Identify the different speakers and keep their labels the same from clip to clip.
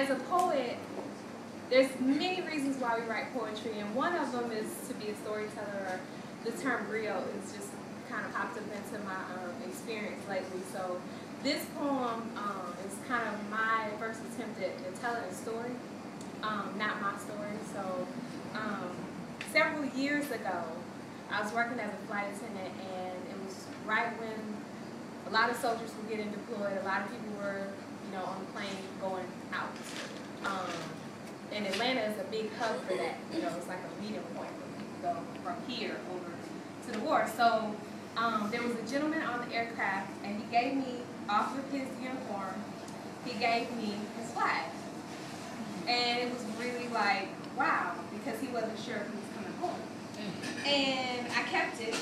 Speaker 1: as a poet, there's many reasons why we write poetry, and one of them is to be a storyteller. Or the term griot is just kind of popped up into my experience lately. So this poem is kind of my first attempt at telling a story, not my story. So several years ago, I was working as a flight attendant, and it was right when a lot of soldiers were getting deployed. A lot of people were, on the plane going out. And Atlanta is a big hub for that. It's like a meeting point where people go from here over to the war. So there was a gentleman on the aircraft, and he gave me, off of his uniform, he gave me his flag. And it was really like, wow, because he wasn't sure if he was coming home. And I kept it.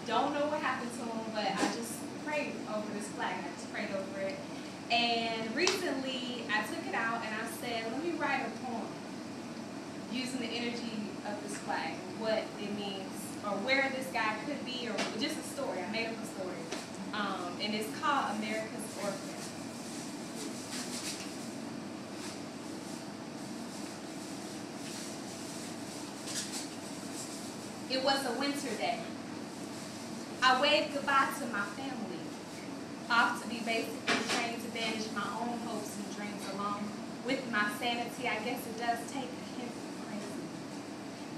Speaker 1: Don't know what happened to him, but I just prayed over this flag. I just prayed over it. And recently, I took it out and I said, let me write a poem using the energy of this flag, what it means, or where this guy could be, or just a story. I made up a story. And it's called America's Orphan. It was a winter day. I waved goodbye to my family, off to be basically trained to banish my own hopes and dreams along with my sanity. I guess it does take a hint of crazy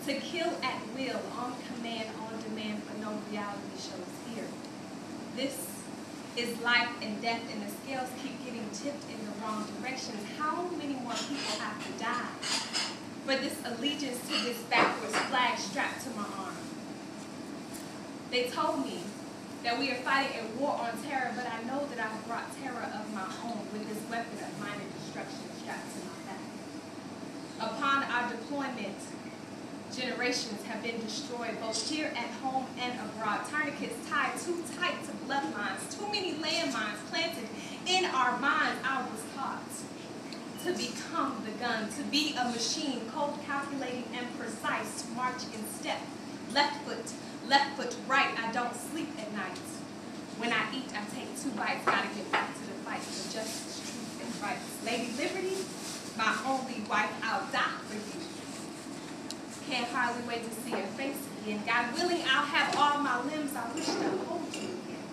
Speaker 1: to kill at will, on command, on demand, but no reality shows here. This is life and death, and the scales keep getting tipped in the wrong directions. How many more people have to die for this allegiance to this backwards flag strapped to my arm? They told me that we are fighting a war on terror, but I know that I've brought terror of my own with this weapon of minor destruction strapped to my back. Upon our deployment, generations have been destroyed, both here at home and abroad. Tourniquets tied too tight to bloodlines, too many landmines planted in our minds. I was taught to become the gun, to be a machine, cold, calculating, and precise, to march in step, left foot, right. I don't sleep at night. When I eat, I take 2 bites. Gotta get back to the fight for justice, truth, and rights. Lady Liberty, my only wife, I'll die for you. Can't hardly wait to see your face again. God willing, I'll have all my limbs. I wish to hold you again.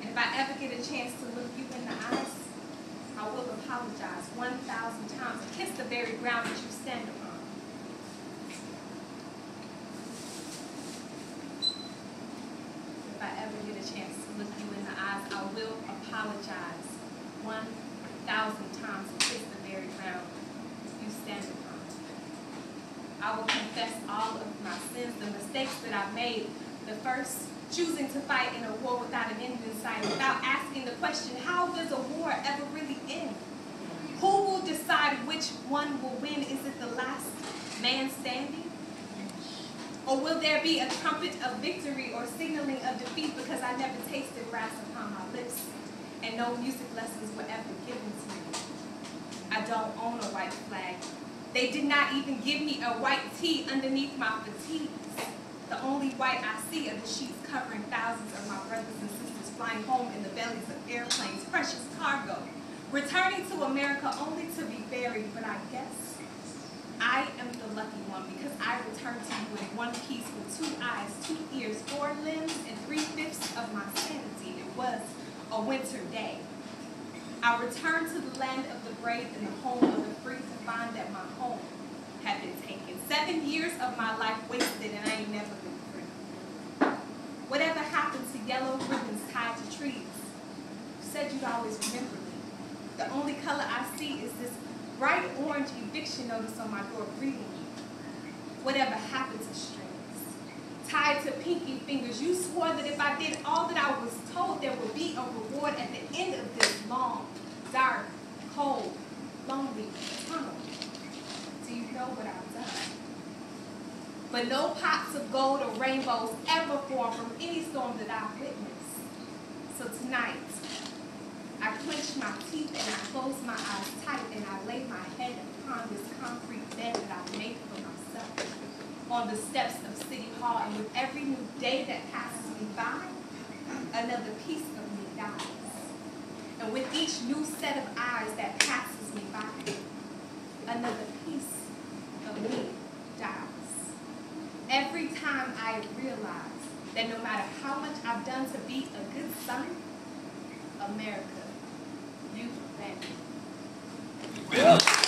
Speaker 1: And if I ever get a chance to look you in the eyes, I will apologize 1,000 times and kiss the very ground that you stand upon. If I ever get a chance to look you in the eyes, I will apologize 1,000 times and kiss the very ground you stand upon. I will confess all of my sins, the mistakes that I've made. The first, choosing to fight in a war without an end in sight, without asking the question, how does a war ever really end? Who will decide which one will win? Is it the last man standing? Or will there be a trumpet of victory or signaling of defeat because I never tasted brass upon my lips and no music lessons were ever given to me? I don't own a white flag. They did not even give me a white tee underneath my fatigues. The only white I see are the sheets covering thousands of my brothers and sisters flying home in the bellies of airplanes, precious cargo, returning to America only to be buried. But I guess I am the lucky one because I returned to you in one piece with 2 eyes, 2 ears, 4 limbs, and 3/5 of my sanity. It was a winter day. I returned to the land of the brave and the home of the free to find that my home had been taken. 7 years of my life wasted and I ain't never been free. Whatever happened to yellow ribbons tied to trees? You said you'd always remember me. The only color I see is this bright orange eviction notice on my door greeting you. Whatever happened to strings? Tied to pinky fingers, you swore that if I did all that I was told, there would be a reward at the end of this long, dark, cold, lonely tunnel. Do you know what I've done? But no pots of gold or rainbows ever form from any storm that I've witnessed. So tonight, I clench my teeth and I close my eyes tight and I lay my head upon this concrete bed that I've made for myself on the steps of City Hall, and with every new day that passes me by, another piece of me dies. And with each new set of eyes that passes me by, another piece of me dies. Every time I realize that no matter how much I've done to be a good son, America, you abandoned me.